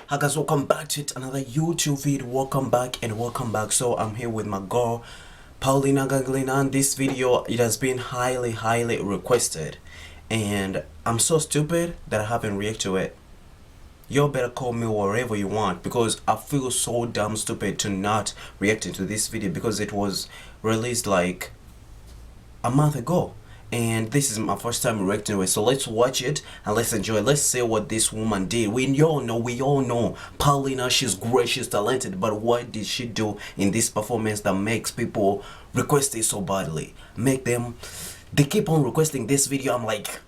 Hi guys, welcome back to another YouTube video. Welcome back and welcome back. So I'm here with my girl Polina Gagarina, and this video, it has been highly requested, and I'm so stupid that I haven't reacted to it. You better call me whatever you want, because I feel so damn stupid to not reacting to this video, because it was released like a month ago, and this is my first time reacting to it. So let's watch it and let's enjoy. Let's see what this woman did. We all know Polina, she's great, she's talented, but what did she do in this performance that makes people request it so badly? They keep on requesting this video. I'm like,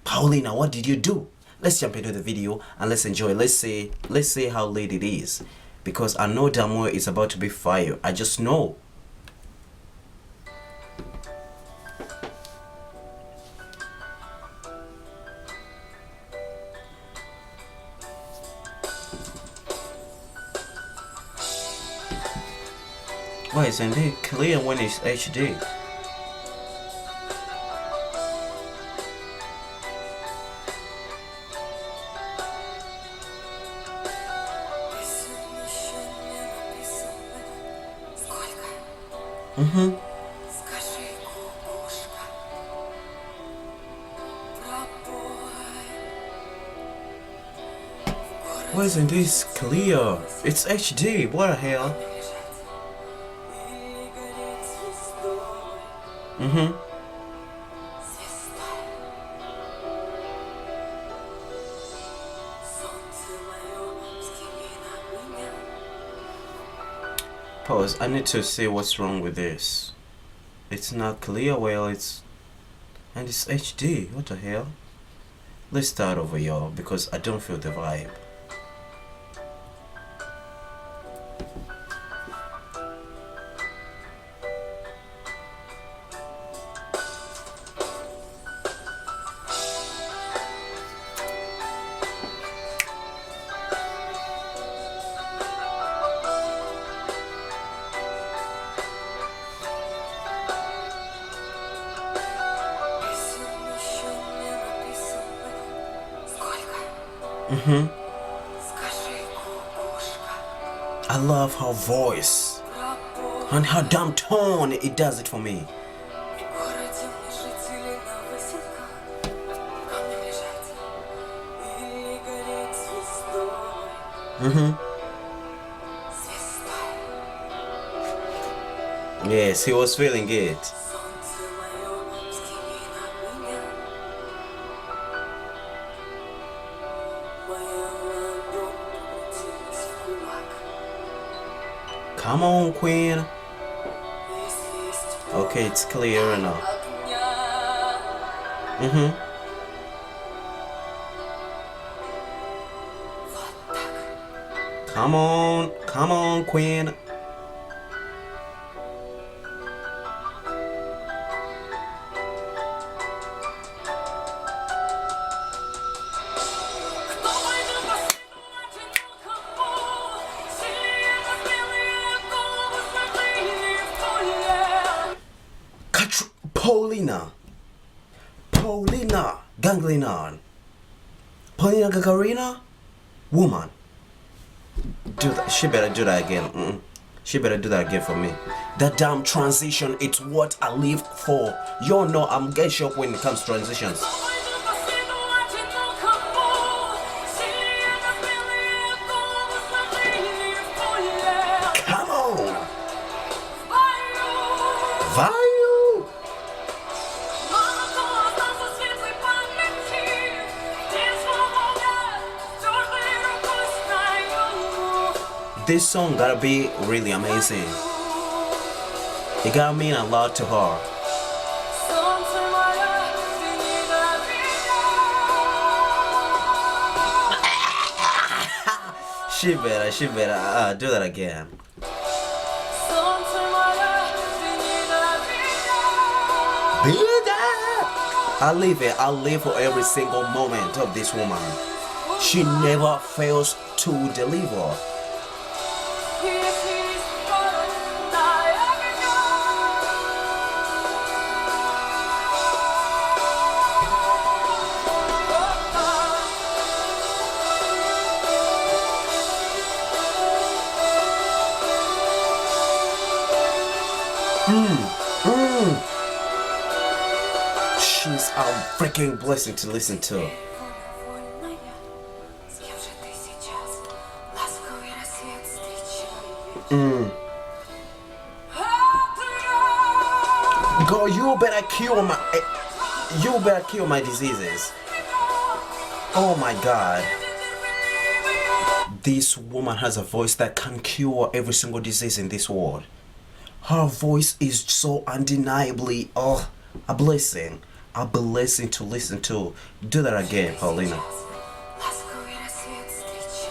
Polina, what did you do? Let's jump into the video and let's enjoy. Let's see how late it is, because I know damn well it's about to be fire. I just know. Why isn't it clear when it's HD? Скажи, Кукушка, Why isn't this clear? It's HD. What the hell? Pause. I need to see what's wrong with this. It's not clear. Well, it's HD. What the hell? Let's start over, y'all, because I don't feel the vibe. скажи, Кукушка, I love her voice and her damn tone. It does it for me. в городе мне жители на выселках, камни лежать или гореть звездой. Звездой. Yes, he was feeling it. Солнце мое, взгляни на меня. Моя ладонь превратилась в кулак. Come on, Queen. Если есть Okay, it's clear now. огня, вот так. Come on, Queen. Кто пойдет по следу одинокому, сильнее за смелые головы сложили в поле. Polina Gagarina. Polina Gagarina, woman. Do that. She better do that again. She better do that again for me. That damn transition, it's what I live for. Y'all know I'm get shocked when it comes to transitions. Кто пойдет по следу одинокому, сильнее за смелые головы сложили в поле. Come on, В бою. Value. Мало кто остался светлой памяти, где свобода твердой рукой стою. This song gotta be really amazing. It gotta mean a lot to her. Солнце мое, взгляни на меня. She better do that again. Солнце мое, взгляни на меня. Be that. I live for every single moment of this woman. She never fails to deliver. Если есть город, дай огня. Вот так. She's a freaking blessing to listen to. Вольная, скажи ты сейчас, ласковый рассвет встречаешь. Girl, you better cure my diseases. Oh my god. This woman has a voice that can cure every single disease in this world. Her voice is so undeniably, a blessing. A blessing to listen to. Do that again, Paulina. Ласковый рассвет встречаешь.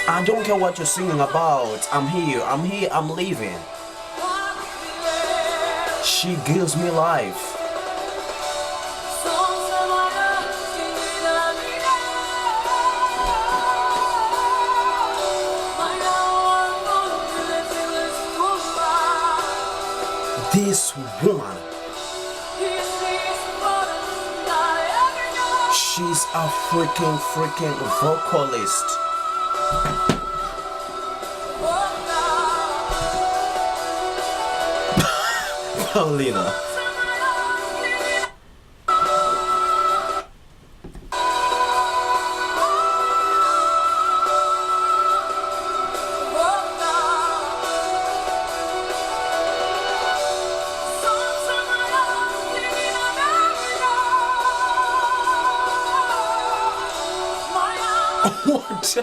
I don't care what you're singing about. I'm here, I'm leaving. She gives me life. This woman, she's a freaking vocalist. Paulina. What?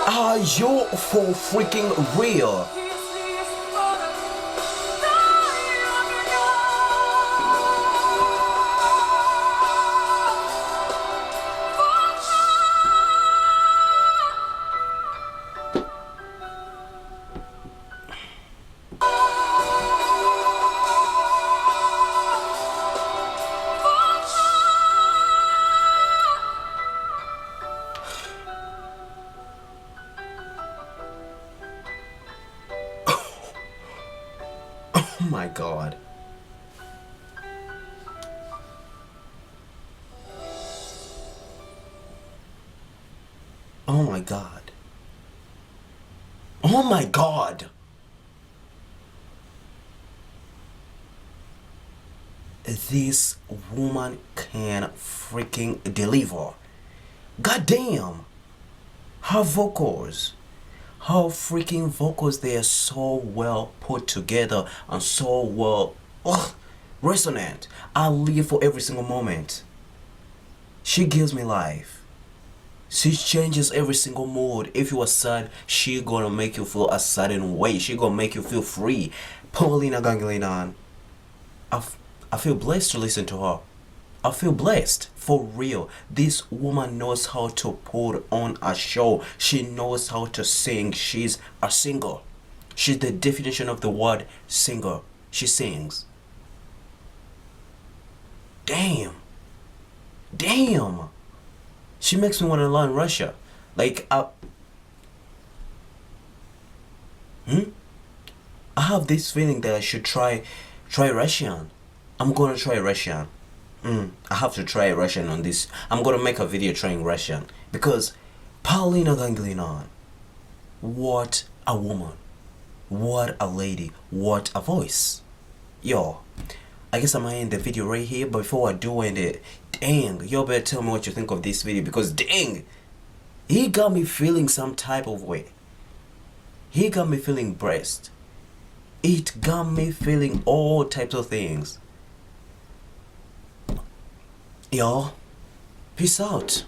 Are you for freaking real? Oh my god. Oh my god. Oh my god. This woman can freaking deliver. God damn. Her vocals. Her freaking vocals, they are so well put together and so well resonant. I live for every single moment. She gives me life. She changes every single mood. If you are sad, she gonna make you feel a certain way. She gonna make you feel free. Polina Gagarina. I feel blessed to listen to her. I feel blessed, for real. This woman knows how to put on a show. She knows how to sing. She's a singer. She's the definition of the word singer. She sings. Damn. Damn. She makes me want to learn Russia. Like, I have this feeling that I should try Russian. I'm gonna try Russian. I have to try Russian on this. I'm gonna make a video trying Russian because Polina Gagarina, what a woman, what a lady, what a voice. Yo, I guess I'm gonna end the video right here. But before I do end it, dang, y'all better tell me what you think of this video because dang, he got me feeling some type of way. He got me feeling blessed. It got me feeling all types of things. Y'all, peace out.